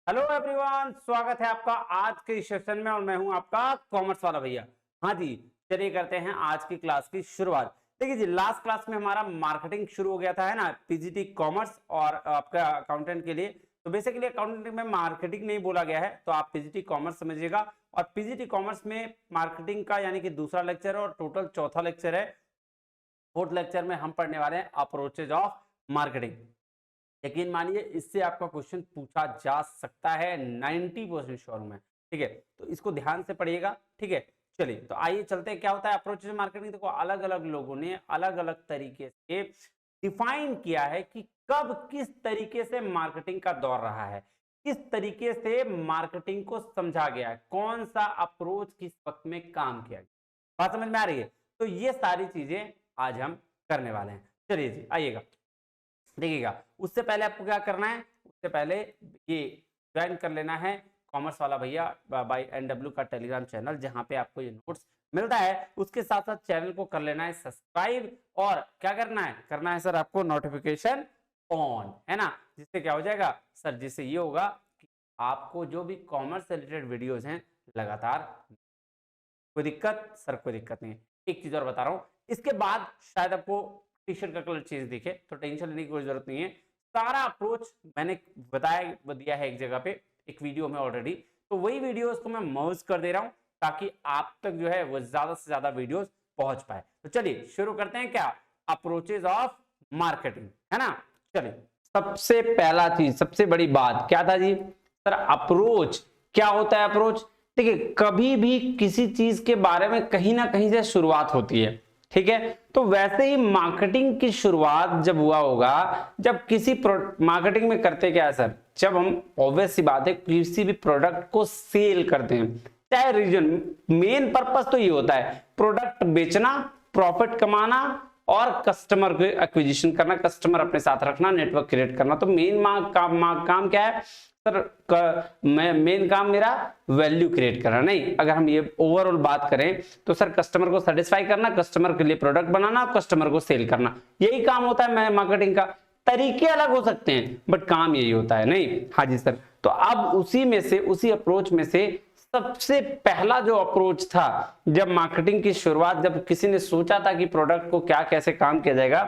Hello everyone, स्वागत है आपका आज के इस सेशन में और मैं हूं आपका कॉमर्स वाला भैया। हाँ जी, चलिए करते हैं आज की क्लास की शुरुआत। देखिए जी, लास्ट क्लास में हमारा मार्केटिंग शुरू हो गया था, है ना, पीजीटी कॉमर्स और आपका अकाउंटेंट के लिए। तो बेसिकली अकाउंटेंट में मार्केटिंग नहीं बोला गया है, तो आप पीजीटी कॉमर्स समझिएगा। और पीजीटी कॉमर्स में मार्केटिंग का यानी कि दूसरा लेक्चर है और टोटल चौथा लेक्चर है। फोर्थ लेक्चर में हम पढ़ने वाले हैं अप्रोचेज ऑफ मार्केटिंग। यकीन मानिए इससे आपका क्वेश्चन पूछा जा सकता है, 90% श्योर हूं मैं। ठीक है, तो इसको ध्यान से पढ़िएगा। ठीक है, चलिए तो आइए चलते हैं। क्या होता है अप्रोच मार्केटिंग? देखो, अलग अलग लोगों ने अलग अलग तरीके से डिफाइन किया है कि कब किस तरीके से मार्केटिंग का दौर रहा है, किस तरीके से मार्केटिंग को समझा गया है, कौन सा अप्रोच किस वक्त में काम किया गया। बात समझ में आ रही है? तो ये सारी चीजें आज हम करने वाले हैं। चलिए जी, आइएगा, देखिएगा। उससे पहले आपको क्या करना है, उससे पहले ये ज्वाइन कर लेना है कॉमर्स वाला भैया बाय एनडब्ल्यू का टेलीग्राम चैनल, जहां पे आपको ये नोट्स मिलता है। उसके साथ साथ चैनल को कर लेना है सब्सक्राइब, और क्या करना है सर आपको नोटिफिकेशन ऑन, है ना, जिससे क्या हो जाएगा सर, जिससे ये होगा कि आपको जो भी कॉमर्स से रिलेटेड वीडियोज हैं लगातार। कोई दिक्कत सर? कोई दिक्कत नहीं है। एक चीज और बता रहा हूं, इसके बाद शायद आपको टी शर्ट का कलर चेंज दिखे, तो टेंशन लेने की कोई जरूरत नहीं है। सारा अप्रोच मैंने बताया दिया है एक जगह पे, एक वीडियो में ऑलरेडी। तो वही वीडियोस को मैं मर्ज कर दे रहा हूं ताकि आप तक जो है वो ज्यादा से ज्यादा वीडियोस पहुंच पाए। तो चलिए शुरू करते हैं। क्या अप्रोचेज ऑफ मार्केटिंग, है ना। चलिए, सबसे पहला चीज, सबसे बड़ी बात क्या था जी सर? अप्रोच क्या होता है? अप्रोच, देखिए, कभी भी किसी चीज के बारे में कहीं ना कहीं से शुरुआत होती है। ठीक है, तो वैसे ही मार्केटिंग की शुरुआत जब हुआ होगा, जब किसी मार्केटिंग में करते क्या है सर, जब हम ऑब्वियस सी बात है किसी भी प्रोडक्ट को सेल करते हैं, चाहे रीजन, मेन पर्पस तो ये होता है प्रोडक्ट बेचना, प्रॉफिट कमाना और कस्टमर को एक्विजिशन करना, कस्टमर अपने साथ रखना, नेटवर्क क्रिएट करना। तो मेन काम क्या है सर? मेन काम मेरा वैल्यू क्रिएट करना नहीं। अगर हम ये ओवरऑल बात करें तो सर कस्टमर को सेटिस्फाई करना, कस्टमर के लिए प्रोडक्ट बनाना, कस्टमर को सेल करना, यही काम होता है मार्केटिंग का। तरीके अलग हो सकते हैं बट काम यही होता है, नहीं? हाँ जी सर। तो अब उसी में से, उसी अप्रोच में से सबसे पहला जो अप्रोच था, जब मार्केटिंग की शुरुआत, जब किसी ने सोचा था कि प्रोडक्ट को क्या कैसे काम किया जाएगा,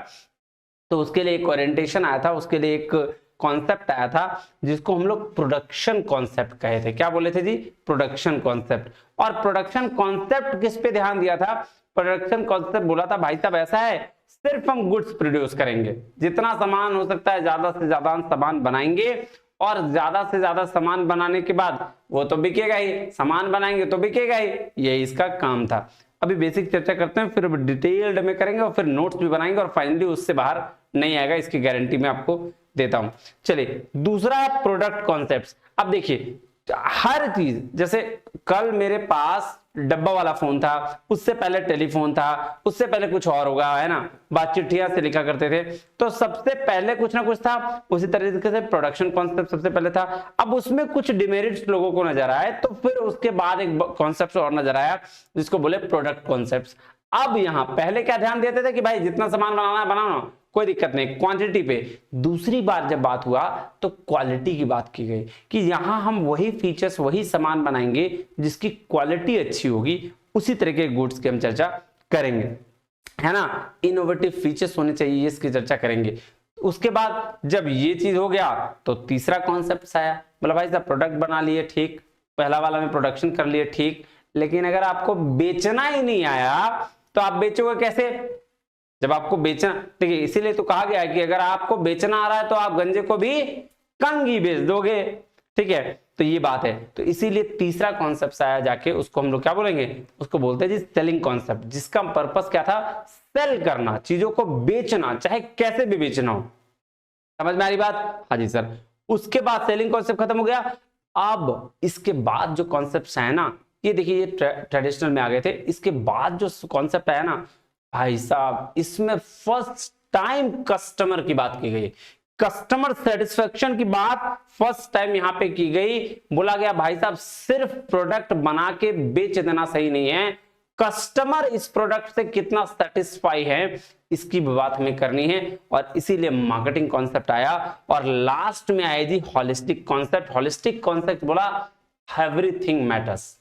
तो उसके लिए एक ओरिएंटेशन आया था, उसके लिए एक कॉन्सेप्ट आया था जिसको हम लोग प्रोडक्शन कॉन्सेप्ट कहे थे। क्या बोले थे जी? Production concept. और प्रोडक्शन कॉन्सेप्ट किस पे ध्यान दिया था? प्रोडक्शन कॉन्सेप्ट बोला था भाई साहब ऐसा है, सिर्फ हम गुड्स प्रोड्यूस करेंगे, जितना सामान हो सकता है ज्यादा से ज्यादा सामान बनाएंगे, और ज्यादा से ज्यादा सामान बनाने के बाद वो तो बिकेगा ही, सामान बनाएंगे तो बिकेगा ही, यही इसका काम था। अभी बेसिक चर्चा करते हैं, फिर डिटेल्ड में करेंगे और फिर नोट्स भी बनाएंगे, और फाइनली उससे बाहर नहीं आएगा, इसकी गारंटी मैं आपको देता हूं। चलिए, दूसरा है प्रोडक्ट कॉन्सेप्ट्स। अब देखिए, हर चीज, जैसे कल मेरे पास डब्बा वाला फोन था, उससे पहले टेलीफोन था, उससे पहले कुछ और होगा, है ना, बात चिट्ठियां से लिखा करते थे, तो सबसे पहले कुछ ना कुछ था। उसी तरीके से प्रोडक्शन कॉन्सेप्ट सबसे पहले था। अब उसमें कुछ डिमेरिट्स लोगों को नजर आए, तो फिर उसके बाद एक कॉन्सेप्ट और नजर आया जिसको बोले प्रोडक्ट कॉन्सेप्ट। अब यहां पहले क्या ध्यान देते थे कि भाई जितना सामान बनाना है बनाना, कोई दिक्कत नहीं, क्वांटिटी पे। दूसरी बार जब बात हुआ तो क्वालिटी की बात की गई कि यहां हम वही फीचर्स, वही सामान बनाएंगे जिसकी क्वालिटी अच्छी होगी। उसी तरह के गुड्स की हम चर्चा करेंगे, है ना। इनोवेटिव फीचर्स होने चाहिए, इसकी चर्चा करेंगे। उसके बाद जब ये चीज हो गया तो तीसरा कॉन्सेप्ट आया। मतलब भाई साहब प्रोडक्ट बना लिए, ठीक, पहला वाला में प्रोडक्शन कर लिए, ठीक, लेकिन अगर आपको बेचना ही नहीं आया तो आप बेचोगे कैसे? जब आपको बेचना, देखिए इसीलिए तो कहा गया है कि अगर आपको बेचना आ रहा है तो आप गंजे को भी कंगी बेच दोगे। ठीक है, तो ये बात है। तो इसीलिए तीसरा कॉन्सेप्ट आया जाके, उसको हम लोग क्या बोलेंगे? उसको बोलते हैं जी सेलिंग कॉन्सेप्ट, जिसका पर्पस क्या था? सेल करना, चीजों को बेचना, चाहे कैसे भी बेचना हो। समझ में आ रही बात? हाँ जी सर। उसके बाद सेलिंग कॉन्सेप्ट खत्म हो गया। अब इसके बाद जो कॉन्सेप्ट है ना, ये देखिए, ये ट्रेडिशनल में आ गए थे। इसके बाद जो कॉन्सेप्ट आया ना भाई साहब, इसमें फर्स्ट टाइम कस्टमर की बात की गई, कस्टमर सेटिस्फेक्शन की बात फर्स्ट टाइम यहां पे की गई। बोला गया भाई साहब सिर्फ प्रोडक्ट बना के बेच देना सही नहीं है, कस्टमर इस प्रोडक्ट से कितना सेटिस्फाई है इसकी बात हमें करनी है, और इसीलिए मार्केटिंग कॉन्सेप्ट आया। और लास्ट में आया जी होलिस्टिक कॉन्सेप्ट। होलिस्टिक कॉन्सेप्ट बोला एवरीथिंग मैटर्स,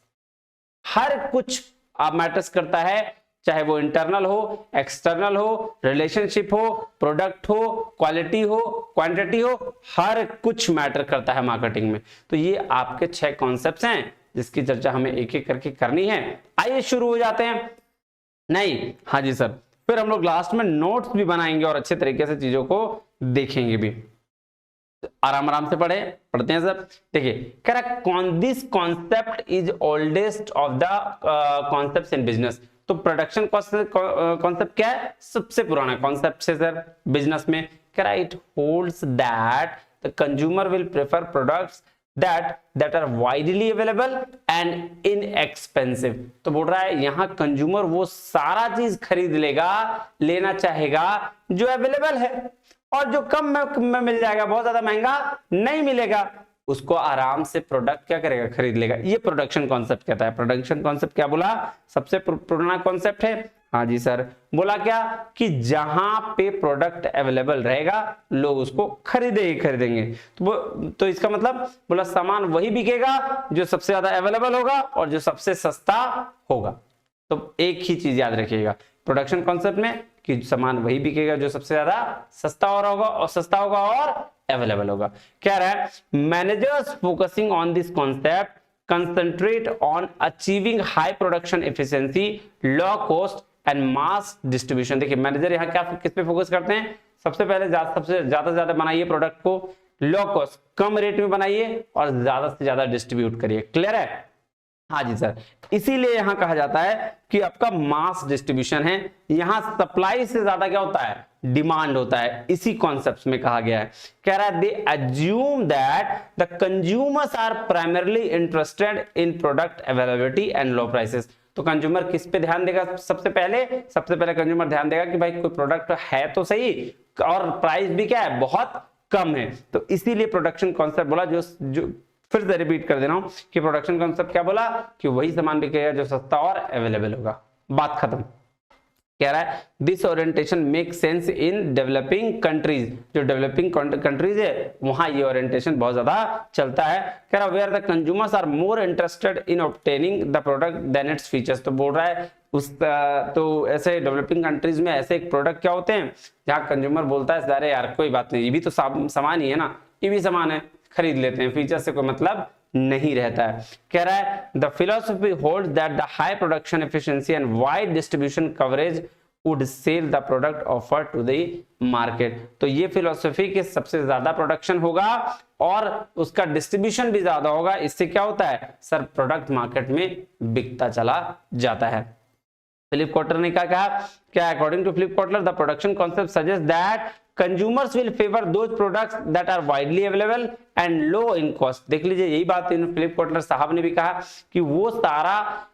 हर कुछ आप मैटर्स करता है, चाहे वो इंटरनल हो, एक्सटर्नल हो, रिलेशनशिप हो, प्रोडक्ट हो, क्वालिटी हो, क्वांटिटी हो, हर कुछ मैटर करता है मार्केटिंग में। तो ये आपके 6 कॉन्सेप्ट्स हैं जिसकी चर्चा हमें एक एक करके करनी है। आइए शुरू हो जाते हैं। नहीं, हाँ जी सर, फिर हम लोग लास्ट में नोट्स भी बनाएंगे और अच्छे तरीके से चीजों को देखेंगे भी। आराम आराम से पढ़ते हैं सर। देखिए कह रहा this concept is oldest of the concepts in business. तो प्रोडक्शन कॉन्सेप्ट क्या है? सबसे पुराना कॉन्सेप्ट है सर बिजनेस में। कह रहा it holds that the consumer will prefer products that are widely available and inexpensive। तो बोल रहा है यहाँ कंज्यूमर वो सारा चीज खरीद लेगा, लेना चाहेगा जो अवेलेबल है, और जो कम में मिल जाएगा, बहुत ज्यादा महंगा नहीं मिलेगा, उसको आराम से प्रोडक्ट क्या करेगा? खरीद लेगा। ये प्रोडक्शन कॉन्सेप्ट कहता है। प्रोडक्शन कॉन्सेप्ट क्या बोला? सबसे पुराना कॉन्सेप्ट है। हाँ जी सर, बोला क्या कि जहां पे प्रोडक्ट अवेलेबल रहेगा लोग उसको खरीदेंगे। तो इसका मतलब बोला सामान वही बिकेगा जो सबसे ज्यादा अवेलेबल होगा और जो सबसे सस्ता होगा। तो एक ही चीज याद रखिएगा प्रोडक्शन कॉन्सेप्ट में कि सामान वही बिकेगा जो सबसे ज्यादा सस्ता होगा और अवेलेबल होगा। कह रहा है managers focusing on this concept concentrate on achieving high production efficiency, low cost and mass distribution. देखिए मैनेजर यहाँ क्या किस पे फोकस करते हैं? सबसे पहले सबसे ज्यादा बनाइए प्रोडक्ट को, लो कॉस्ट कम रेट में बनाइए और ज्यादा से ज्यादा डिस्ट्रीब्यूट करिए। क्लियर है? हाँ जी सर, इसीलिए यहां कहा जाता है कि आपका मास डिस्ट्रीब्यूशन है। यहां सप्लाई से ज्यादा क्या होता है? डिमांड होता है। इसी कॉन्सेप्ट में कहा गया है। कह रहा है they assume that the consumers are primarily interested in product availability and low prices. तो कंज्यूमर किस पे ध्यान देगा? सबसे पहले कंज्यूमर ध्यान देगा कि भाई कोई प्रोडक्ट है तो सही और प्राइस भी क्या है? बहुत कम है। तो इसीलिए प्रोडक्शन कॉन्सेप्ट बोला, जो फिर से रिपीट कर दे रहा हूं कि प्रोडक्शन कॉन्सेप्ट क्या बोला कि वही सामान बिकेगा जो सस्ता और अवेलेबल होगा। बात खत्म। कह रहा है this orientation make sense in developing countries. जो डेवलपिंग कंट्रीज है वहां ये ओरिएंटेशन बहुत ज्यादा चलता है। कह रहा where the consumers are more interested in obtaining the product than its features. तो बोल रहा है तो ऐसे डेवलपिंग कंट्रीज में ऐसे एक प्रोडक्ट क्या होते हैं जहां कंज्यूमर बोलता है अरे यार कोई बात नहीं, ये भी तो सामान ही है ना, ये भी सामान है, खरीद लेते हैं, फीचर से कोई मतलब नहीं रहता है। कह रहा है the philosophy holds that the high production efficiency and wide distribution coverage would sell the product offer to the market. तो ये फिलॉसफी कि सबसे ज्यादा प्रोडक्शन होगा और उसका डिस्ट्रीब्यूशन भी ज्यादा होगा, इससे क्या होता है सर? प्रोडक्ट मार्केट में बिकता चला जाता है। फिलिप कॉटलर ने कहा क्या? According to Philip Kotler the production concept suggest that consumers will favor those products that are widely available and low in cost। देख लीजिए यही बात फिलिप कॉटलर साहब ने भी कहा कि वो सारा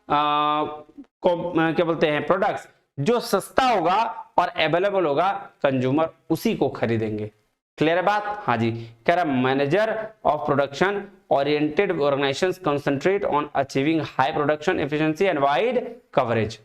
क्या बोलते हैं प्रोडक्ट्स जो सस्ता होगा और अवेलेबल होगा कंज्यूमर उसी को खरीदेंगे। क्लियर है बात? हाँ जी। कह रहा manager of production oriented organisations concentrate on achieving high production efficiency and wide coverage.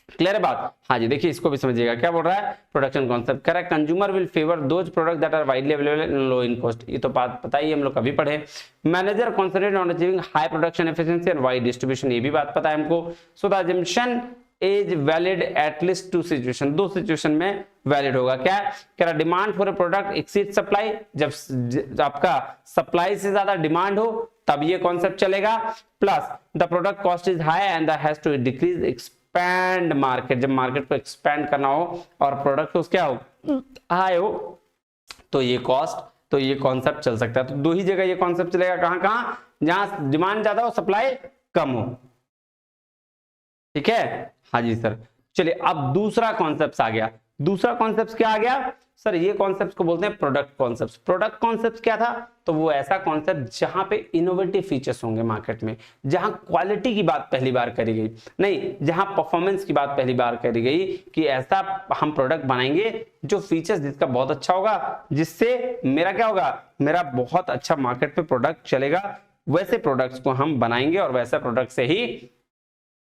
Clear है बात? हाँ जी। देखिए इसको भी समझिएगा क्या बोल रहा है प्रोडक्शन कॉन्सेप्ट। कह रहा है consumer will favour those product that are widely available in low in cost. ये तो बात पता ही हम लोग कभी पढ़े। Manager concentrate on achieving high production efficiency and wide distribution, ये भी बात पता है हमको। So the assumption is valid at least 2 situation, 2 situation में वैलिड होगा। क्या कह रहा? Demand for a product exceed supply, जब आपका सप्लाई से ज्यादा डिमांड हो तब ये कॉन्सेप्ट चलेगा। Plus the product cost is high and has to decrease expand market, जब मार्केट को एक्सपैंड करना हो और प्रोडक्ट को क्या हो हाई हो तो ये कॉन्सेप्ट चल सकता है। तो 2 ही जगह ये कॉन्सेप्ट चलेगा। कहां? जहां डिमांड ज्यादा हो सप्लाई कम हो। ठीक है? हाँ जी सर। चलिए अब दूसरा कॉन्सेप्ट आ गया। दूसरा कॉन्सेप्ट क्या आ गया सर? ये कॉन्सेप्ट को बोलते हैं प्रोडक्ट कॉन्सेप्ट। प्रोडक्ट कॉन्सेप्ट क्या था? तो वो ऐसा कॉन्सेप्ट जहां पे इनोवेटिव फीचर्स होंगे मार्केट में, जहां क्वालिटी की बात पहली बार करी गई, नहीं जहां परफॉर्मेंस की बात पहली बार करी गई कि ऐसा हम प्रोडक्ट बनाएंगे जो फीचर्स जिसका बहुत अच्छा होगा, जिससे मेरा क्या होगा, मेरा बहुत अच्छा मार्केट पे प्रोडक्ट चलेगा। वैसे प्रोडक्ट्स को हम बनाएंगे और वैसे प्रोडक्ट से ही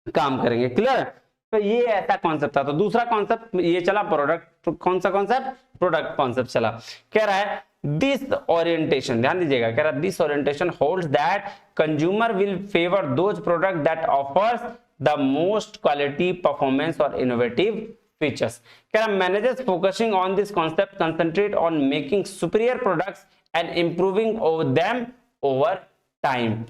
काम करेंगे। क्लियर? तो ये ऐसा कॉन्सेप्ट था। तो दूसरा कॉन्सेप्ट ये चला प्रोडक्ट, कौन सा कॉन्सेप्ट, प्रोडक्ट कॉन्सेप्ट चला। कह रहा है दिस ओरिएंटेशन, ध्यान दीजिएगा, कह रहा है this orientation holds that consumer will favour those product that offers the most quality, performance और इनोवेटिव फीचर्स। कह रहा managers focusing on this concept concentrate on making superior products and improving them over time.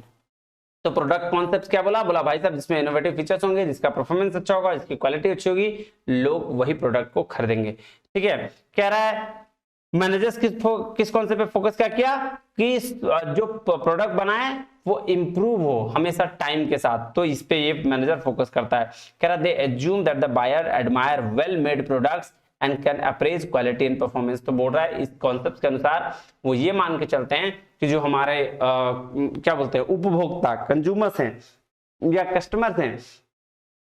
तो product concept क्या बोला, बोला भाई साहब जिसमें इनोवेटिव फीचर्स होंगे, जिसका परफॉर्मेंस अच्छा होगा, जिसकी क्वालिटी अच्छी होगी, लोग वही प्रोडक्ट को खरीदेंगे। ठीक है, कह रहा है मैनेजर्स किस कॉन्सेप्ट पे फोकस क्या किया कि जो प्रोडक्ट बनाए वो इंप्रूव हो हमेशा टाइम के साथ, तो इस पे ये मैनेजर फोकस करता है। कह रहा they assume that the buyer admire well made products and can appraise quality and performance. तो बोल रहा है इस कॉन्सेप्ट के अनुसार वो ये मान के चलते हैं कि जो हमारे क्या बोलते हैं उपभोक्ता, कंज्यूमर्स हैं या कस्टमर्स हैं,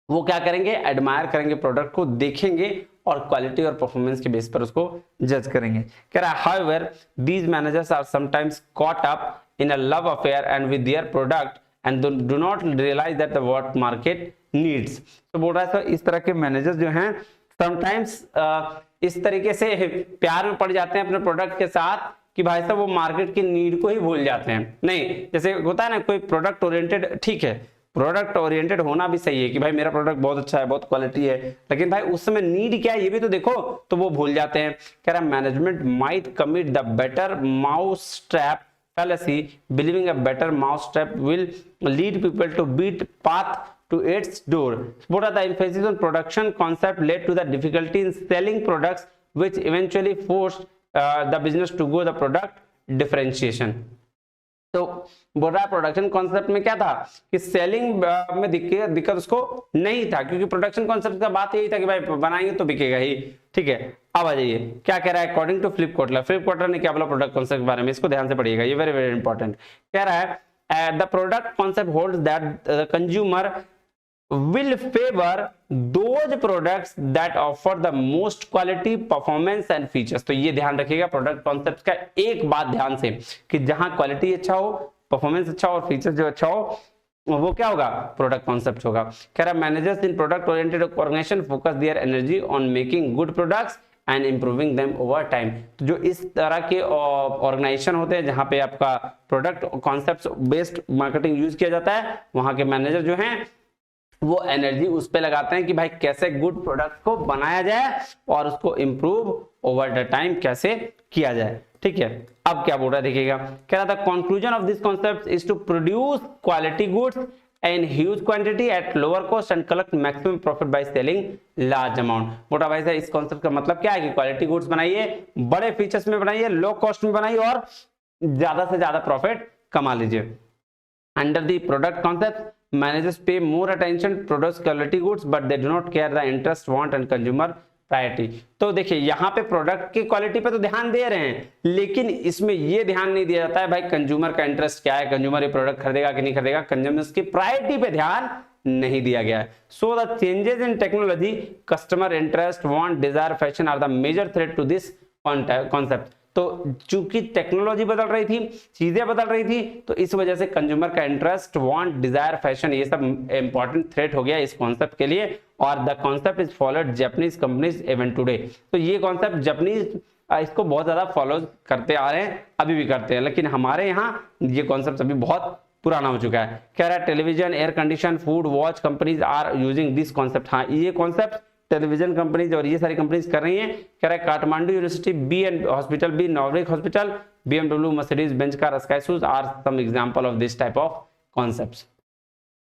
वो क्या करेंगे, एडमायर करेंगे प्रोडक्ट को, देखेंगे और क्वालिटी और परफॉर्मेंस के बेस पर उसको जज करेंगे। कह रहा है however these managers are sometimes caught up in a love affair and with their product and do not realise that the what market needs. तो बोल रहा है सर इस तरह के मैनेजर्स जो हैं समटाइम्स इस तरीके से प्यार में पड़ जाते हैं अपने प्रोडक्ट के साथ कि भाई साहब वो मार्केट की नीड को ही भूल जाते हैं। नहीं, जैसे होता है ना कोई प्रोडक्ट ओरिएंटेड, ठीक है प्रोडक्ट ओरिएंटेड होना भी सही है कि भाई मेरा प्रोडक्ट बहुत अच्छा है, बहुत क्वालिटी है, लेकिन भाई उस समय नीड क्या है ये भी तो देखो, तो वो भूल जाते हैं। कह रहा management might commit the better mouse trap fallacy, believing a better mousetrap will lead people to beat path to its door. What are the emphasis on production concept led to the difficulty in selling products, which eventually forced the business to go the product differentiation. तो बोल रहा है production concept में क्या था कि selling में दिक्कत उसको नहीं था, क्योंकि प्रोडक्शन कॉन्सेप्ट का बात यही था कि भाई बनाएंगे तो बिकेगा ही। ठीक है, अब आ जाइए क्या कह रहा है अकॉर्डिंग टू फ्लिप कोटलर ने क्या बोला प्रोडक्ट कॉन्सेप्ट के बारे में, इसको ध्यान से पढ़िएगा, ये वेरी वेरी इंपॉर्टेंट। कह रहा है the product concept holds that the consumer will favor those products that offer the most quality, performance and features। तो ये ध्यान रखिएगा प्रोडक्ट कॉन्सेप्ट का एक बात ध्यान से कि जहां क्वालिटी अच्छा हो, परफॉर्मेंस अच्छा हो और फीचर्स जो अच्छा हो वो क्या होगा, प्रोडक्ट कॉन्सेप्ट होगा। कह रहा managers in product oriented organisation focus their energy on making good products and improving them over time. तो जो इस तरह के ऑर्गेनाइजेशन होते हैं जहां पे आपका product concept based marketing use किया जाता है, वहां के मैनेजर जो हैं वो एनर्जी उस पे लगाते हैं कि भाई कैसे गुड प्रोडक्ट को बनाया जाए और उसको इंप्रूव ओवर द टाइम कैसे किया जाए। ठीक है, अब क्या बोल रहा है देखिएगा, कह रहा था conclusion of this concept is to produce quality goods in huge quantity at lower cost and collect maximum profit by selling large amount. मोटा भाई साहब इस कॉन्सेप्ट का मतलब क्या है कि क्वालिटी गुड्स बनाइए, बड़े फीचर्स में बनाइए, लो कॉस्ट में बनाइए और ज्यादा से ज्यादा प्रॉफिट कमा लीजिए। Under the product concept managers pay more attention to produce quality goods but they do not care the interest want and consumer priority। तो देखिए यहाँ पे प्रोडक्ट की क्वालिटी पे तो ध्यान दे रहे हैं, लेकिन इसमें ये ध्यान नहीं दिया जाता है भाई कंज्यूमर का इंटरेस्ट क्या है, कंज्यूमर ये प्रोडक्ट खरीदेगा कि नहीं खरीदेगा, कंज्यूमर्स की प्रायोरिटी पे ध्यान नहीं दिया गया है। So the changes in technology, customer interest, want, desire, fashion are the major threat to this concept. तो चूंकि टेक्नोलॉजी बदल रही थी, चीजें बदल रही थी, तो इस वजह से कंज्यूमर का इंटरेस्ट, वांट, डिजायर, फैशन ये सब इंपॉर्टेंट थ्रेट हो गया इस कॉन्सेप्ट के लिए। और the concept is followed Japanese companies even today. तो ये कॉन्सेप्ट जापानीज इसको बहुत ज्यादा फॉलो करते आ रहे हैं, अभी भी करते हैं, लेकिन हमारे यहाँ ये कॉन्सेप्ट अभी बहुत पुराना हो चुका है। कह रहा है television, air condition, food, watch companies are using this concept. हाँ, ये कॉन्सेप्ट टेलीविजन कंपनीज और ये सारी कंपनीज कर रही हैं। कह रहा है Kathmandu university, B and hospital, B Norvic hospital, BMW, Mercedes Benz car, sky shoes are some example of this type of concepts.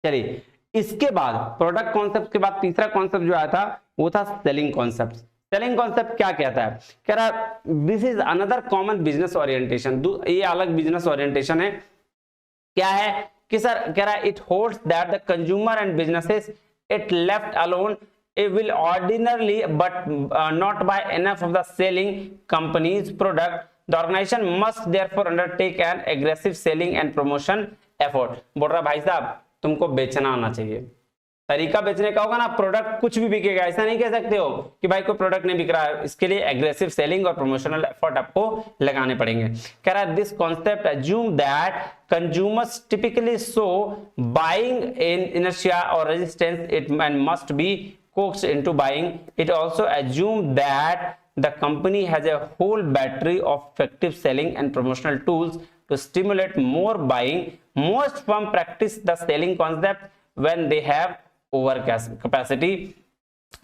चलिए इसके बाद प्रोडक्ट कॉन्सेप्ट के बाद तीसरा कॉन्सेप्ट जो आया था वो था सेलिंग कॉन्सेप्ट। सेलिंग कॉन्सेप्ट क्या कहता है, कह रहा है this is another common business orientation. ये अलग बिजनेस ओरिएंटेशन है। क्या है कि सर कह रहा है it holds that the consumer and businesses it left alone it will ordinarily but not by enough of the selling company's product, the organization must therefore undertake an aggressive selling and promotion effort। बोल रहा भाई साहब तुमको बेचना आना चाहिए, तरीका बेचने का होगा ना, प्रोडक्ट कुछ भी बिकेगा ऐसा नहीं कह सकते हो कि भाई कोई प्रोडक्ट नहीं बिक रहा है, इसके लिए एग्रेसिव सेलिंग और प्रमोशनल एफर्ट आपको लगाने पड़ेंगे। कह रहा है this concept assume that consumers typically show buying in inertia और resistance it and must be coaxed into buying. It also assumed that the company has a whole battery of effective selling and promotional tools to stimulate more buying. Most firms practice the selling concept when they have over capacity.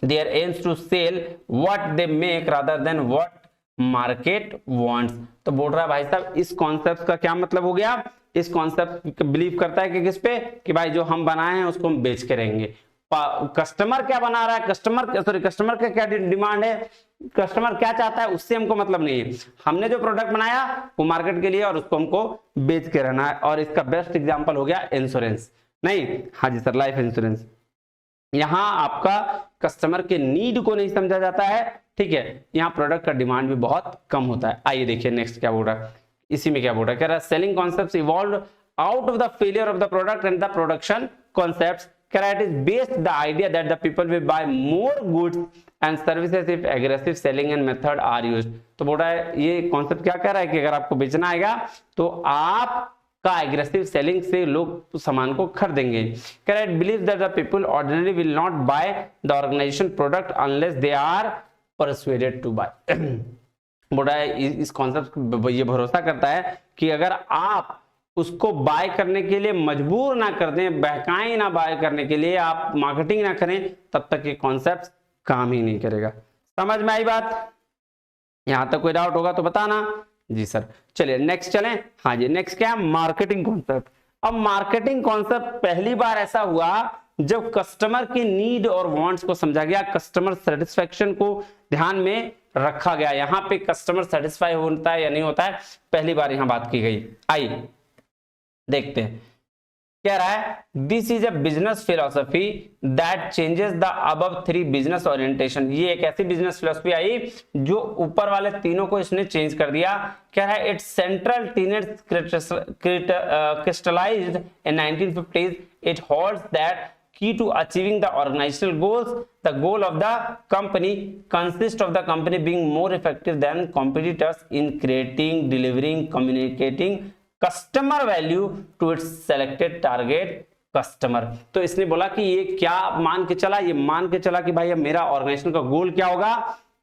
Their aims to sell what they make rather than what market wants. तो बोल रहा है भाई साहब इस concept का क्या मतलब हो गया, इस कॉन्सेप्ट बिलीव करता है कि किस पे, कि भाई जो हम बनाए हैं उसको हम बेच के रहेंगे। कस्टमर क्या बना रहा है, कस्टमर का क्या डिमांड है, कस्टमर क्या चाहता है उससे हमको मतलब नहीं है। हमने जो प्रोडक्ट बनाया वो मार्केट के लिए और उसको हमको बेच के रहना है। और इसका बेस्ट एग्जांपल हो गया इंश्योरेंस, नहीं हाँ जी सर लाइफ इंश्योरेंस। यहां आपका कस्टमर के नीड को नहीं समझा जाता है, ठीक है, यहाँ प्रोडक्ट का डिमांड भी बहुत कम होता है। आइए देखिए नेक्स्ट क्या बोल रहा है, इसी में क्या बोल रहा है, कह रहा है selling concepts evolved out of the failure of the product and the production concepts. कह रहा है it is based the idea that the people will buy more goods and services if aggressive selling and method are used. तो बोल रहा है ये concept क्या कह रहा है कि अगर आपको बेचना आएगा तो आप का एग्रेसिव सेलिंग से लोग सामान को खरीदेंगे। कह रहा है believe that the people ordinary will not buy the organisation product unless they are persuaded to buy. बोल रहा है इस कॉन्सेप्ट ये भरोसा करता है कि अगर आप उसको बाय करने के लिए मजबूर ना कर दें, बहकाएं ना बाय करने के लिए, आप मार्केटिंग ना करें, तब तक ये कॉन्सेप्ट काम ही नहीं करेगा। समझ में आई बात? यहां तक कोई डाउट होगा तो बताना। जी सर, चलिए नेक्स्ट चलें। हाँ जी नेक्स्ट क्या है, मार्केटिंग कॉन्सेप्ट। अब मार्केटिंग कॉन्सेप्ट पहली बार ऐसा हुआ जब कस्टमर की नीड और वांट्स को समझा गया, कस्टमर सेटिस्फेक्शन को ध्यान में रखा गया। यहाँ पे कस्टमर सेटिस्फाई होता है या नहीं होता है, पहली बार यहाँ बात की गई। आइए देखते हैं, कह रहा है this is a business philosophy that changes the above three business orientation. ये एक ऐसी बिजनेस फिलोसफी आई जो ऊपर वाले तीनों को इसने चेंज कर दिया। कह रहा है it's central tenets crystallised in 1950s। It holds that key to achieving the organizational goals, the goal of the company consists of the company being more effective than competitors in creating, delivering, communicating customer value to its selected target customer। तो इसने बोला कि ये क्या मान के चला, ये मान के चला कि भाई अब मेरा ऑर्गेनाइजेशन का गोल क्या होगा,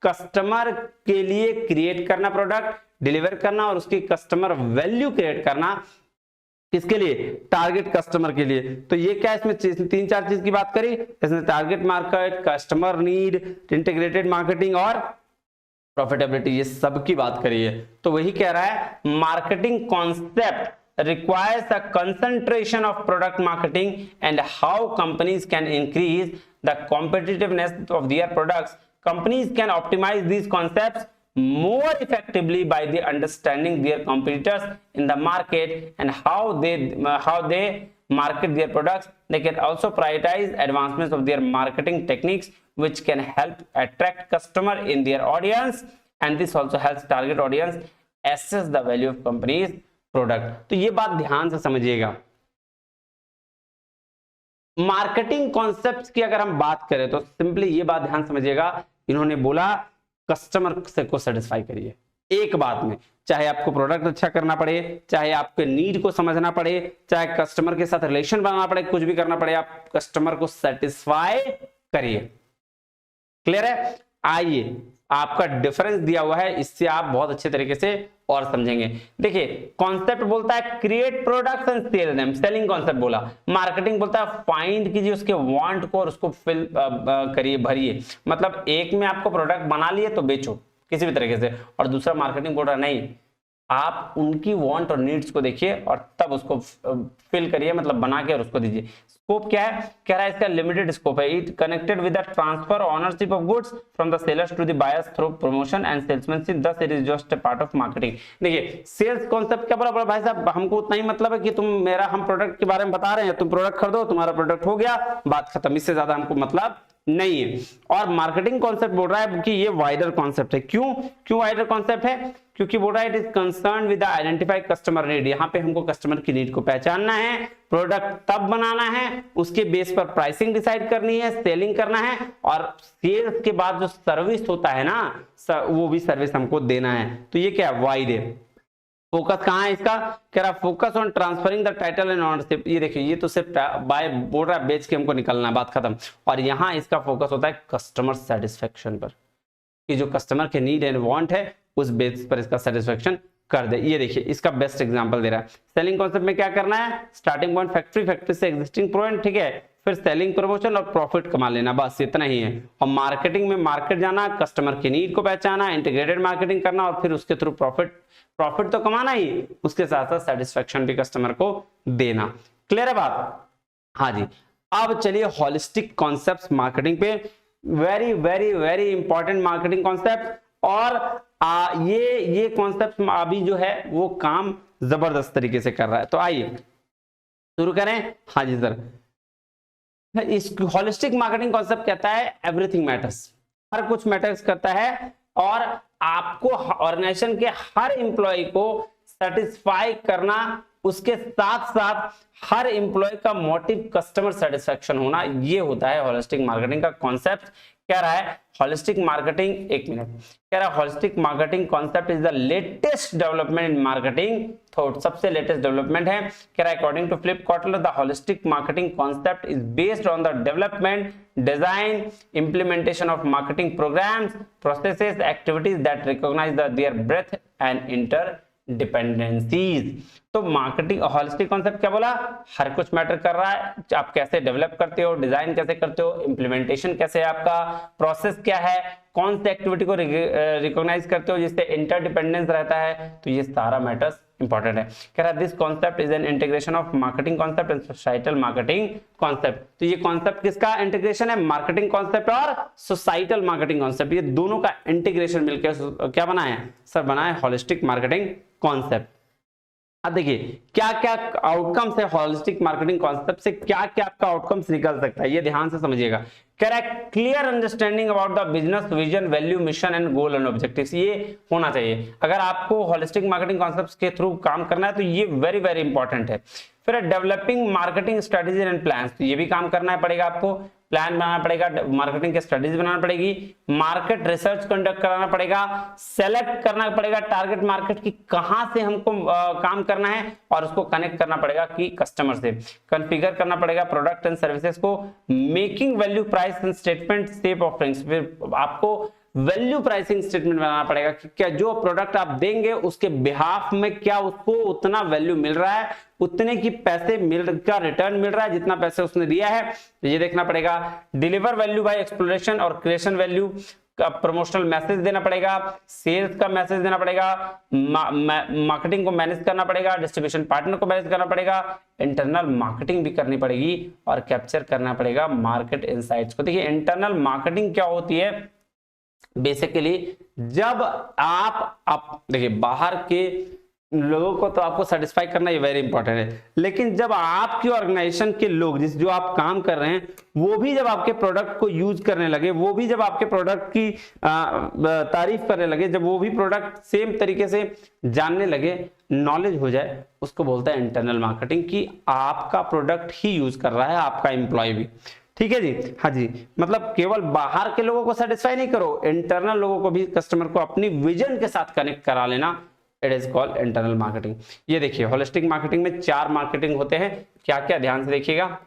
कस्टमर के लिए क्रिएट करना, प्रोडक्ट डिलीवर करना और उसकी कस्टमर वैल्यू क्रिएट करना। किसके लिए, टारगेट कस्टमर के लिए। तो ये क्या इसमें तीन चार चीज की बात करी, इसने target market, customer need, integrated marketing और प्रॉफिटेबिलिटी, ये सब की बात करी है। तो वही कह रहा है marketing concept requires a concentration of product marketing and how companies can increase the competitiveness of their products. Companies can optimize these concepts more effectively by the understanding their competitors in the market and how they market their products. They can also prioritize advancements of their marketing techniques which can help attract customer in their audience, and this also helps target audience assess the value of company's product। तो ये बात ध्यान से समझिएगा। Marketing concepts की अगर हम बात करें तो सिंपली ये बात ध्यान समझिएगा, इन्होंने बोला कस्टमर से को सेटिस्फाई करिए एक बात में, चाहे आपको प्रोडक्ट अच्छा करना पड़े, चाहे आपके नीड को समझना पड़े, चाहे कस्टमर के साथ रिलेशन बनाना पड़े, कुछ भी करना पड़े, आप कस्टमर को सेटिस्फाई करिए। क्लियर है? आइए आपका डिफरेंस दिया हुआ है, इससे आप बहुत अच्छे तरीके से और समझेंगे। देखिए कॉन्सेप्ट बोलता है create products and sell them, selling concept बोला। मार्केटिंग बोलता है फाइंड कीजिए उसके वांट को और उसको फिल करिए, भरिए। मतलब एक में आपको प्रोडक्ट बना लिए तो बेचो किसी भी तरीके से, और दूसरा मार्केटिंग बोल रहा नहीं, आप उनकी वांट और नीड्स को देखिए और तब उसको फिल करिए, मतलब बना के और उसको दीजिए। स्कोप क्या है, कह रहा है इसका लिमिटेड स्कोप है। It connected with the transfer ownership of goods from the sellers to the buyers through promotion and salesmanship, thus it is just a part of marketing. देखिए सेल्स कॉन्सेप्ट क्या बोला भाई साहब, हमको उतना ही मतलब है कि हम प्रोडक्ट के बारे में बता रहे हैं, तुम प्रोडक्ट खरीदो, तुम्हारा प्रोडक्ट हो गया, बात खत्म, इससे ज्यादा हमको मतलब नहीं है। और मार्केटिंग कॉन्सेप्ट बोल रहा है कि ये वाइडर कॉन्सेप्ट है। क्यों वाइडर कॉन्सेप्ट है, क्योंकि बोल रहा है it is concern with identify customer need. यहाँ पे हमको कस्टमर की नीड को पहचानना है, प्रोडक्ट तब बनाना है, उसके बेस पर प्राइसिंग डिसाइड करनी है, सेलिंग करना है, और सेल्स के बाद जो सर्विस होता है ना, वो भी सर्विस हमको देना है। तो ये क्या वाइड है। फोकस कहाँ है इसका, कह रहा focus on transferring the title and ownership. ये देखिए ये तो सिर्फ बाय बोल रहा है बेच के हमको निकलना है, बात खत्म। और यहाँ इसका फोकस होता है कस्टमर सेटिस्फेक्शन पर, कि जो कस्टमर के नीड एंड वांट है उस बेस पर इसका सेटिस्फेक्शन कर दे। ये देखिए इसका बेस्ट एग्जांपल दे रहा है। सेलिंग कॉन्सेप्ट में क्या करना है, स्टार्टिंग पॉइंट फैक्ट्री से एग्जिस्टिंग प्रोडक्ट, ठीक है, फिर सेलिंग प्रमोशन और प्रॉफिट कमा लेना, बस इतना ही है। और मार्केटिंग में मार्केट जाना, कस्टमर की नीड को पहचाना, इंटीग्रेटेड मार्केटिंग करना और फिर उसके थ्रू प्रॉफिट तो कमाना ही, उसके साथ साथ सेटिस्फेक्शन भी कस्टमर को देना। क्लियर है बात? हाँ जी। अब चलिए होलिस्टिक कॉन्सेप्ट्स मार्केटिंग पे, very very very important marketing concept. और ये कॉन्सेप्ट अभी जो है वो काम जबरदस्त तरीके से कर रहा है। तो आइए शुरू करें। हाँ जी सर, इस होलिस्टिक मार्केटिंग कॉन्सेप्ट कहता है एवरीथिंग मैटर्स, हर कुछ मैटर्स करता है। और आपको ऑर्गेनाइजेशन के हर एम्प्लॉय को सेटिस्फाई करना, उसके साथ साथ हर एम्प्लॉय का मोटिव कस्टमर सेटिस्फेक्शन होना, ये होता है होलिस्टिक मार्केटिंग का कॉन्सेप्ट। कह रहा है होलिस्टिक मार्केटिंग, एक मिनट, कह रहा है holistic marketing concept is the latest development in marketing thought, सबसे लेटेस्ट डेवलपमेंट है। कह रहा है according to Philip Kotler the holistic marketing concept is based on the development, design, implementation of marketing programmes, processes, activities that recognise their breadth and interdependencies. तो marketing holistic concept क्या बोला, हर कुछ matter कर रहा है। आप कैसे develop करते हो, डिजाइन कैसे करते हो, इंप्लीमेंटेशन कैसे है आपका, प्रोसेस क्या है, कौन से एक्टिविटी को रिकॉग्नाइज करते हो जिससे इंटरडिपेंडेंस रहता है, तो ये सारा मैटर्स इंपॉर्टेंट है। कह रहा है this concept is an integration of marketing concept and societal marketing concept. तो ये कॉन्सेप्ट किसका इंटीग्रेशन है, मार्केटिंग कॉन्सेप्ट और सोसाइटल मार्केटिंग कॉन्सेप्ट, ये दोनों का इंटीग्रेशन मिलकर क्या बना है सर, बना है होलिस्टिक मार्केटिंग कॉन्सेप्ट। अब देखिए क्या क्या आउटकम्स है होलिस्टिक मार्केटिंग कॉन्सेप्ट से, क्या क्या आपका आउटकम्स निकल सकता है, ये ध्यान से समझिएगा। कह रहा है clear understanding about the business vision, value, mission and goal and objectives, ये होना चाहिए। अगर आपको होलिस्टिक मार्केटिंग कॉन्सेप्ट्स के थ्रू काम करना है तो ये वेरी वेरी इंपॉर्टेंट है। फिर developing marketing strategy and plans, तो ये भी काम करना पड़ेगा आपको, प्लान बनाना पड़ेगा, मार्केटिंग की स्ट्रेटेजी बनाना पड़ेगी, मार्केट रिसर्च कंडक्ट कराना पड़ेगा, सेलेक्ट करना पड़ेगा टारगेट मार्केट की कहां से हमको काम करना है और उसको कनेक्ट करना पड़ेगा कि कस्टमर से, कॉन्फ़िगर करना पड़ेगा प्रोडक्ट एंड सर्विसेज को, making value price and statement shape offerings, फिर आपको वैल्यू प्राइसिंग स्टेटमेंट बनाना पड़ेगा कि क्या जो प्रोडक्ट आप देंगे उसके बिहाफ में क्या उसको उतना वैल्यू मिल रहा है, उतने की पैसे का रिटर्न मिल रहा है जितना पैसे उसने दिया है, तो ये देखना पड़ेगा। डिलीवर वैल्यू बाय एक्सप्लोरेशन और क्रिएशन वैल्यू का प्रमोशनल मैसेज देना पड़ेगा, सेल्स का मैसेज देना पड़ेगा, मार्केटिंग को मैनेज करना पड़ेगा, डिस्ट्रीब्यूशन पार्टनर को मैनेज करना पड़ेगा, इंटरनल मार्केटिंग भी करनी पड़ेगी और कैप्चर करना पड़ेगा मार्केट इनसाइट्स को। देखिए इंटरनल मार्केटिंग क्या होती है, बेसिकली जब आप देखिए बाहर के लोगों को तो आपको सेटिस्फाई करना ये वेरी इंपॉर्टेंट है, लेकिन जब आपकी ऑर्गेनाइजेशन के लोग जो आप काम कर रहे हैं वो भी जब आपके प्रोडक्ट को यूज करने लगे, वो भी जब आपके प्रोडक्ट की तारीफ करने लगे, जब वो भी प्रोडक्ट सेम तरीके से जानने लगे, नॉलेज हो जाए, उसको बोलता है इंटरनल मार्केटिंग, कि आपका प्रोडक्ट ही यूज कर रहा है आपका एम्प्लॉय भी। ठीक है जी, हाँ जी, मतलब केवल बाहर के लोगों को सेटिस्फाई नहीं करो, इंटरनल लोगों को भी, कस्टमर को अपनी विजन के साथ कनेक्ट करा लेना, it is called internal marketing. ये देखिए होलिस्टिक मार्केटिंग में 4 मार्केटिंग होते हैं, क्या क्या, ध्यान से देखिएगा।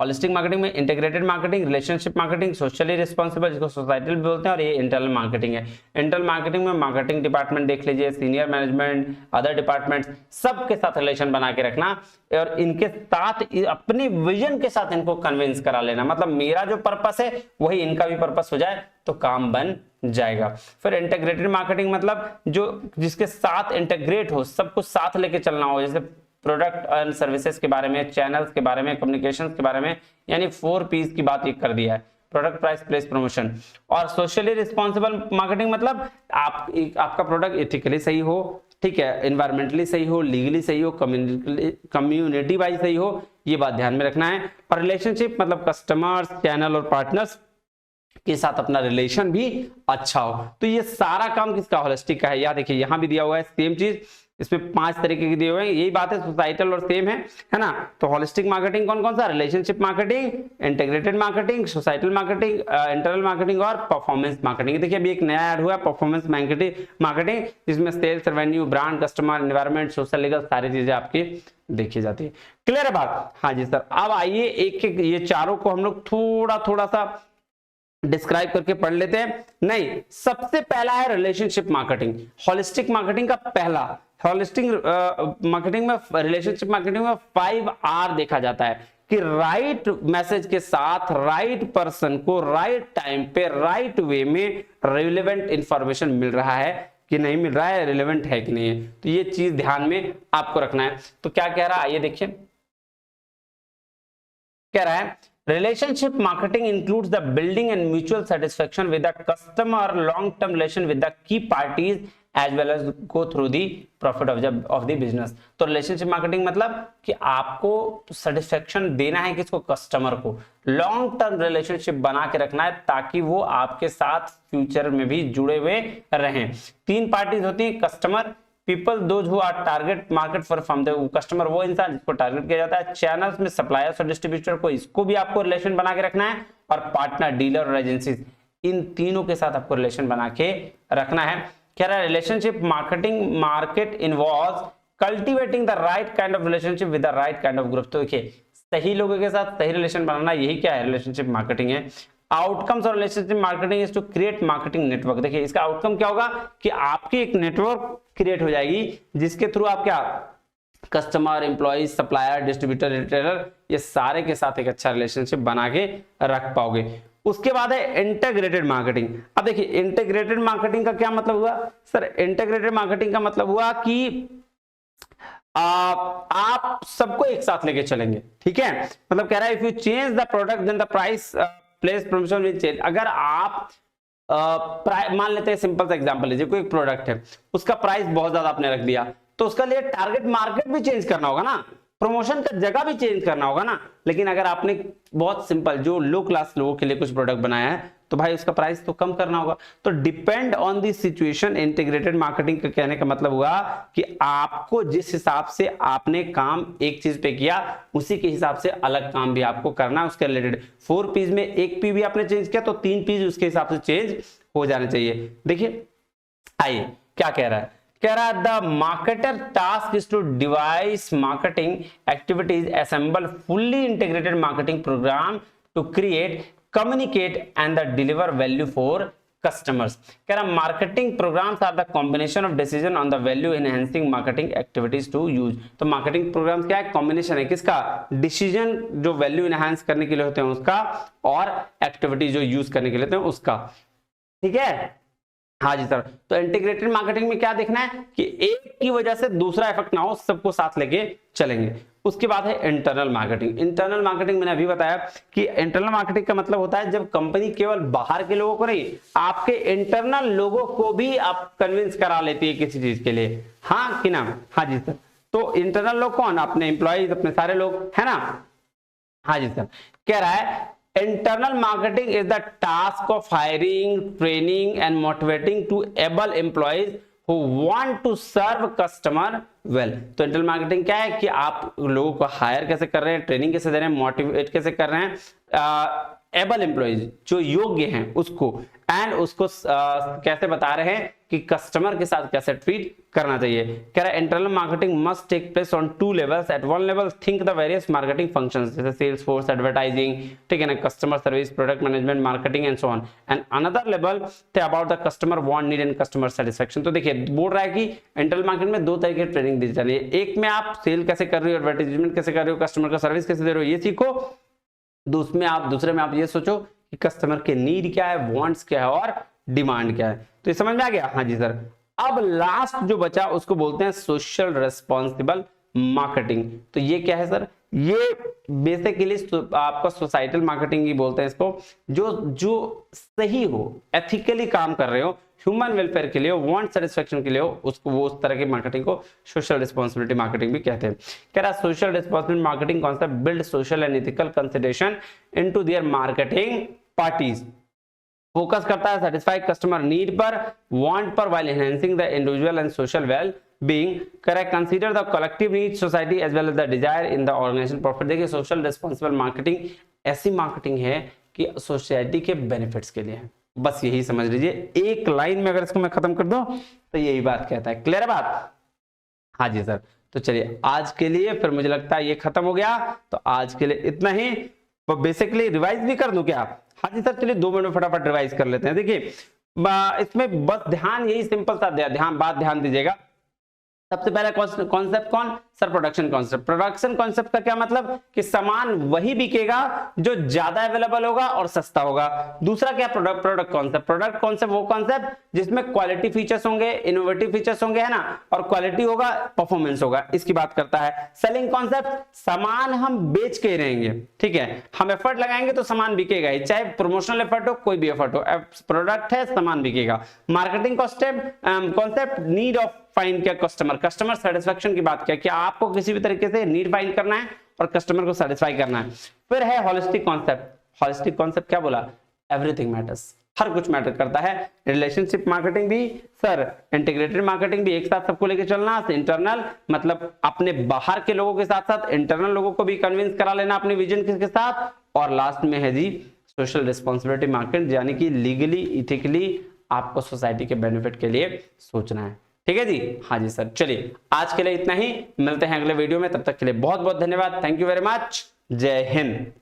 होलिस्टिक मार्केटिंग में integrated marketing, relationship marketing, socially responsible जिसको सोसाइटल भी बोलते हैं, और ये इंटरनल मार्केटिंग है। इंटरनल मार्केटिंग में मार्केटिंग डिपार्टमेंट देख लीजिए, सीनियर मैनेजमेंट, अदर डिपार्टमेंट्स, सबके साथ रिलेशन बना के रखना और इनके साथ अपनी विजन के साथ इनको कन्विंस करा लेना, मतलब मेरा जो पर्पस है वही इनका भी पर्पस हो जाए तो काम बन जाएगा। फिर इंटीग्रेटेड मार्केटिंग मतलब जो जिसके साथ इंटीग्रेट हो, सब कुछ साथ लेके चलना हो, जैसे प्रोडक्ट एंड सर्विसेज के बारे में, चैनल्स के बारे में, कम्युनिकेशंस के बारे में, यानी 4 P's की बात कर दिया है, प्रोडक्ट, प्राइस, प्लेस, प्रमोशन। और सोशली रिस्पॉन्सिबल मार्केटिंग मतलब आपका प्रोडक्ट एथिकली सही हो, ठीक है, एनवायरमेंटली सही हो, लीगली सही हो, कम्युनिटी वाइज सही हो, ये बात ध्यान में रखना है। और रिलेशनशिप मतलब कस्टमर्स, चैनल और पार्टनर्स के साथ अपना रिलेशन भी अच्छा हो। तो ये सारा काम किसका, होलिस्टिक का है। या देखिए यहां भी दिया हुआ है सेम चीज, इसमें 5 तरीके के दिए हुए हैं, यही बात है, सोसाइटल और सेम है ना। तो होलिस्टिक मार्केटिंग कौन कौन सा, relationship marketing, integrated marketing, societal marketing, internal marketing और परफॉर्मेंस मार्केटिंग। देखिए अभी एक नया ऐड हुआ है परफॉर्मेंस मार्केटिंग, जिसमें sales, revenue, brand, customer, environment, social, legal सारी चीजें आपकी देखी जाती है। क्लियर है बात? हाँ जी सर। अब आइए एक एक ये चारों को हम लोग थोड़ा सा डिस्क्राइब करके पढ़ लेते हैं। नहीं, सबसे पहला है रिलेशनशिप मार्केटिंग। होलिस्टिक मार्केटिंग का पहला, होलिस्टिक मार्केटिंग में, रिलेशनशिप मार्केटिंग में 5R देखा जाता है कि राइट मैसेज के साथ राइट पर्सन को राइट टाइम पे राइट वे में रिलेवेंट इंफॉर्मेशन मिल रहा है कि नहीं मिल रहा है, रिलेवेंट है कि नहीं है। तो ये चीज ध्यान में आपको रखना है। तो क्या कह रहा है, आइए देखिए, कह रहा है relationship marketing includes the building and mutual satisfaction with the customer, long term relation with the key parties as well as go through the profit of the business। तो रिलेशनशिप मार्केटिंग मतलब कि आपको सेटिस्फेक्शन देना है किसको, customer को, long term relationship बना के रखना है ताकि वो आपके साथ फ्यूचर में भी जुड़े हुए रहें। 3 पार्टीज होती हैं, customer, people those who are target market for from the customer, वो इंसान जिसको टारगेट किया जाता है, चैनल्स में सप्लायर्स और डिस्ट्रीब्यूटर को, इसको भी आपको रिलेशन बना के रखना है, और पार्टनर, डीलर और एजेंसीज, इन तीनों के साथ आपको रिलेशन बना के रखना है। कह रहा है relationship marketing market involves cultivating the right kind of relationship with the right kind of group. तो देखिए सही लोगों के साथ सही रिलेशन बनाना, यही क्या है, रिलेशनशिप मार्केटिंग है। आउटकम्स और relationship marketing is to create marketing network. देखिए इसका आउटकम क्या होगा कि आपकी एक नेटवर्क क्रिएट हो जाएगी जिसके थ्रू आप क्या, customer, employ, supplier, distributor, retailer, ये सारे के साथ एक अच्छा रिलेशनशिप बना के रख पाओगे। उसके बाद है इंटीग्रेटेड मार्केटिंग। अब देखिए इंटीग्रेटेड मार्केटिंग का क्या मतलब हुआ सर, इंटीग्रेटेड मार्केटिंग का मतलब हुआ कि आप सबको एक साथ लेके चलेंगे, ठीक है। मतलब कह रहा है if you change the product then the price place promotion will change. अगर आप मान लेते हैं, सिंपल सा एग्जांपल लीजिए, कोई एक प्रोडक्ट है, उसका प्राइस बहुत ज्यादा आपने रख दिया, तो उसका लिए टारगेट मार्केट भी चेंज करना होगा ना, प्रमोशन का जगह भी चेंज करना होगा ना। लेकिन अगर आपने बहुत सिंपल जो लो क्लास लोगों के लिए कुछ प्रोडक्ट बनाया है, तो भाई उसका प्राइस तो कम करना होगा। तो depend on the situation, integrated marketing का कहने का मतलब हुआ कि आपको जिस हिसाब से आपने काम एक चीज पे किया, उसी के हिसाब से अलग काम भी आपको करना है उसके रिलेटेड। 4 पीस में 1 पी भी आपने चेंज किया तो 3 पीस उसके हिसाब से चेंज हो जाने चाहिए। देखिए आइए क्या कह रहा है, कह रहा है the marketer task is to devise marketing activities, assemble fully integrated marketing programme to create, communicate and the deliver value for customers. कह रहा marketing programmes are the combination of decision on the value enhancing marketing activities to use. तो marketing programmes क्या है, combination है किसका, decision जो value enhance करने के लिए होते हैं उसका, और एक्टिविटी जो यूज करने के लिए होते हैं उसका, ठीक है। हाँ जी सर। तो इंटीग्रेटेड मार्केटिंग में क्या देखना है कि एक की वजह से दूसरा इफेक्ट ना हो, सबको साथ लेके चलेंगे। उसके बाद है इंटरनल मार्केटिंग। इंटरनल मार्केटिंग मैंने अभी बताया कि इंटरनल मार्केटिंग का मतलब होता है जब कंपनी केवल बाहर के लोगों को नहीं, आपके इंटरनल लोगों को भी आप कन्विंस करा लेती है किसी चीज के लिए। हाँ कि ना? हाँ जी सर। तो इंटरनल लोग कौन, अपने एम्प्लॉइज, अपने सारे लोग, है ना। हाँ जी सर। कह रहा है internal marketing is the task of hiring, training and motivating to able employees who want to serve customer well। तो इंटरनल मार्केटिंग क्या है कि आप लोगों को हायर कैसे कर रहे हैं, ट्रेनिंग कैसे दे रहे हैं, मोटिवेट कैसे कर रहे हैं एबल एम्प्लॉइज जो योग्य हैं उसको, एंड उसको कैसे बता रहे हैं कि कस्टमर के साथ कैसे ट्रीट करना चाहिए। कह रहा है internal marketing must take place on 2 levels. At 1 level think the various marketing functions जैसे सेल्स फोर्स, एडवर्टाइजिंग, ठीक है ना, customer service, product management, marketing and so on. And another level they about the customer want, need and customer satisfaction. तो देखिए बोल रहा है कि इंटरनल मार्केटिंग में 2 तरह की ट्रेनिंग दी जाती है। एक में आप सेल कैसे कर रहे हो, एडवर्टाइजमेंट कैसे कर रहे हो, कस्टमर का सर्विस कैसे दे रहे हो, ये सीखो। दूसरे में आप ये सोचो कि कस्टमर के नीड क्या है, वांट्स क्या है और डिमांड क्या है। तो ये समझ में आ गया? हाँ जी सर। अब लास्ट जो बचा उसको बोलते हैं सोशल रेस्पॉन्सिबल मार्केटिंग। तो ये क्या है सर, ये बेसिकली आपका सोसाइटल मार्केटिंग ही बोलते हैं इसको, जो सही हो, एथिकली काम कर रहे हो, ह्यूमन वेलफेयर के लिए हो, वांट सेटिस्फेक्शन के लिए हो, उसको वो उस तरह की मार्केटिंग को सोशल रिस्पांसिबिलिटी मार्केटिंग भी कहते हैं। कह रहा है social responsibility marketing concept build social and ethical consideration into their marketing parties. Focus करता है सेटिस्फाई कस्टमर नीड पर, वांट पर, while enhancing the individual and social well being correct. Consider the collective needs society as well as the desire in the organization profit. देखिए social responsible marketing ऐसी marketing है कि society के benefits के लिए है, बस यही समझ लीजिए। एक लाइन में अगर इसको मैं खत्म कर दूं तो यही बात कहता है। क्लियर है बात? हाँ जी सर। तो चलिए आज के लिए फिर मुझे लगता है ये खत्म हो गया, तो आज के लिए इतना ही। तो बेसिकली रिवाइज भी कर दूं क्या? हाँ जी सर, चलिए 2 मिनट में फटाफट रिवाइज कर लेते हैं। देखिए इसमें बस ध्यान यही सिंपल सा ध्यान दीजिएगा। सबसे पहला कॉन्सेप्ट कौन sir? Production concept. Production concept का क्या मतलब कि सामान वही बिकेगा जो ज्यादा अवेलेबल होगा और सस्ता होगा। दूसरा क्या? Product concept. प्रोडक्ट कॉन्सेप्ट वो कॉन्सेप्ट जिसमें क्वालिटी फीचर्स होंगे, इनोवेटिव फीचर्स होंगे, है ना, और क्वालिटी होगा, परफॉर्मेंस होगा, इसकी बात करता है। सेलिंग कॉन्सेप्ट, सामान हम बेच के रहेंगे, ठीक है, हम एफर्ट लगाएंगे तो सामान बिकेगा ही, चाहे प्रमोशनल एफर्ट हो, कोई भी एफर्ट हो, प्रोडक्ट है, सामान बिकेगा। Marketing concept, need of find किया कस्टमर सेटिस्फेक्शन की बात किया कि आपको किसी भी तरीके से नीड फाइंड करना है और कस्टमर को सेटिस्फाई करना है। फिर है होलिस्टिक कॉन्सेप्ट। होलिस्टिक कॉन्सेप्ट क्या बोला? एवरीथिंग मैटर्स, हर कुछ मैटर करता है। रिलेशनशिप मार्केटिंग भी सर, इंटीग्रेटेड मार्केटिंग भी, एक साथ सबको लेके चलना। इंटरनल मतलब अपने बाहर के लोगों के साथ साथ इंटरनल लोगों को भी कन्विंस करा लेना अपने विजन के साथ। और लास्ट में है जी सोशल रिस्पॉन्सिबिलिटी मार्केट, यानी कि लीगली इथिकली आपको सोसाइटी के बेनिफिट के लिए सोचना है। ठीक है जी? हाँ जी सर। चलिए आज के लिए इतना ही, मिलते हैं अगले वीडियो में, तब तक के लिए बहुत बहुत धन्यवाद। Thank you very much. जय हिंद।